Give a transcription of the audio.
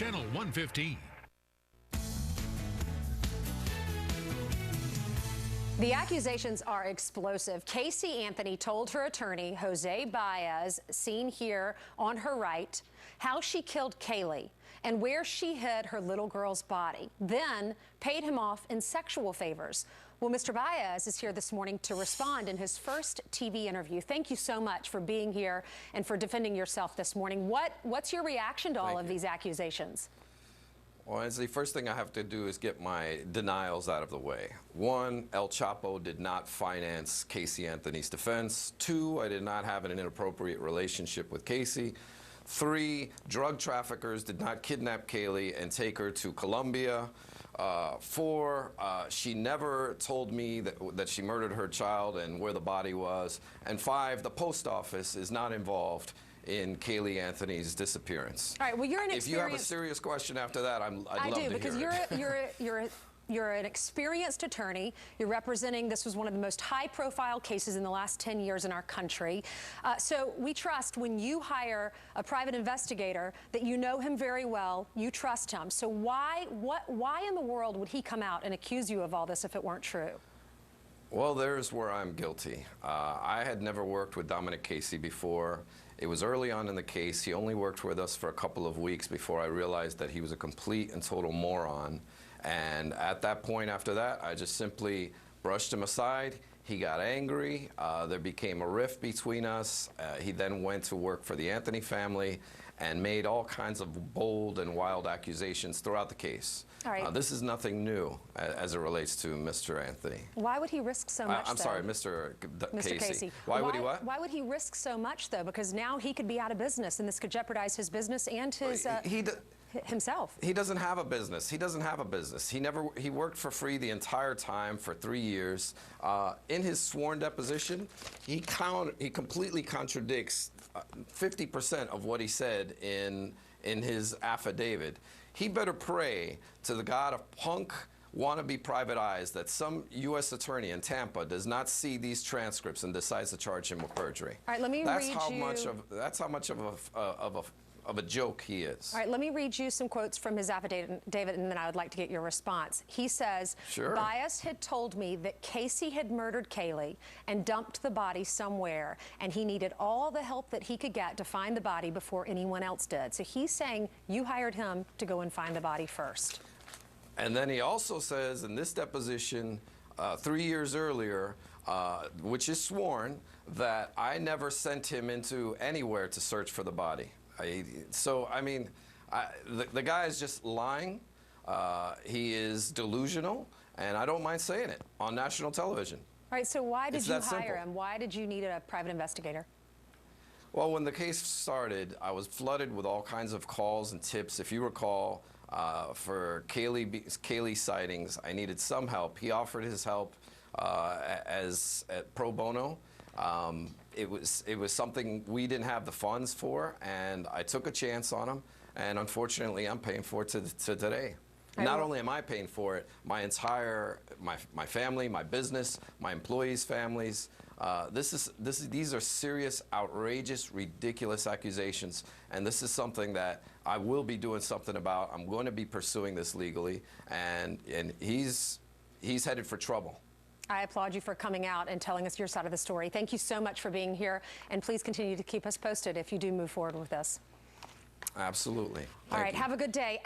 Channel 115. The accusations are explosive. Casey Anthony told her attorney, Jose Baez, seen here on her right, how she killed Kaylee and where she hid her little girl's body, then paid him off in sexual favors. Well, Mr. Baez is here this morning to respond in his first TV interview. Thank you so much for being here and for defending yourself this morning. What's your reaction to all of these accusations? Well, the first thing I have to do is get my denials out of the way. One, El Chapo did not finance Casey Anthony's defense. Two, I did not have an inappropriate relationship with Casey. Three, drug traffickers did not kidnap Kaylee and take her to Colombia. Four, she never told me that she murdered her child and where the body was. And five, the post office is not involved in Kaylee Anthony's disappearance. All right, well, you're an If you have a serious question after that, I'd love to hear it. I do, because you're an experienced attorney. You're representing, this was one of the most high-profile cases in the last 10 years in our country. So we trust when you hire a private investigator that you know him very well, you trust him. So why in the world would he come out and accuse you of all this if it weren't true? Well, there's where I'm guilty. I had never worked with Dominic Casey before. It was early on in the case. He only worked with us for a couple of weeks before I realized that he was a complete and total moron. And at that point after that, I just simply brushed him aside. He got angry. There became a rift between us. He then went to work for the Anthony family and made all kinds of bold and wild accusations throughout the case. All right. This is nothing new as it relates to Mr. Anthony. Why would he risk so much, I'm sorry, Mr. Casey. Why would he what? Why would he risk so much, though? Because now he could be out of business, and this could jeopardize his business and his himself. He doesn't have a business. He doesn't have a business. He worked for free the entire time for 3 years. In his sworn deposition, he completely contradicts 50% of what he said in his affidavit. He better pray to the God of punk wannabe private eyes that some U.S. attorney in Tampa does not see these transcripts and decides to charge him with perjury. All right, let me read you. That's how much of a joke he is. All right, let me read you some quotes from his affidavit, David, and then I would like to get your response. He says, sure. Baez had told me that Casey had murdered Kaylee and dumped the body somewhere, and he needed all the help that he could get to find the body before anyone else did. So he's saying you hired him to go and find the body first. And then he also says in this deposition 3 years earlier, which is sworn, that I never sent him into anywhere to search for the body. The guy is just lying. He is delusional, and I don't mind saying it on national television. All right, so why did you hire simple. him? Why did you need a private investigator? Well, when the case started, I was flooded with all kinds of calls and tips. If you recall, for Kaylee sightings, I needed some help. He offered his help at pro bono. It was something we didn't have the funds for, and I took a chance on him, and unfortunately I'm paying for it to today. Not only am I paying for it, my family, my business, my employees' families. These are serious, outrageous, ridiculous accusations, and this is something that I will be doing something about. I'm going to be pursuing this legally, and he's headed for trouble. I applaud you for coming out and telling us your side of the story. Thank you so much for being here, and please continue to keep us posted if you do move forward with this. Absolutely. All right, have a good day.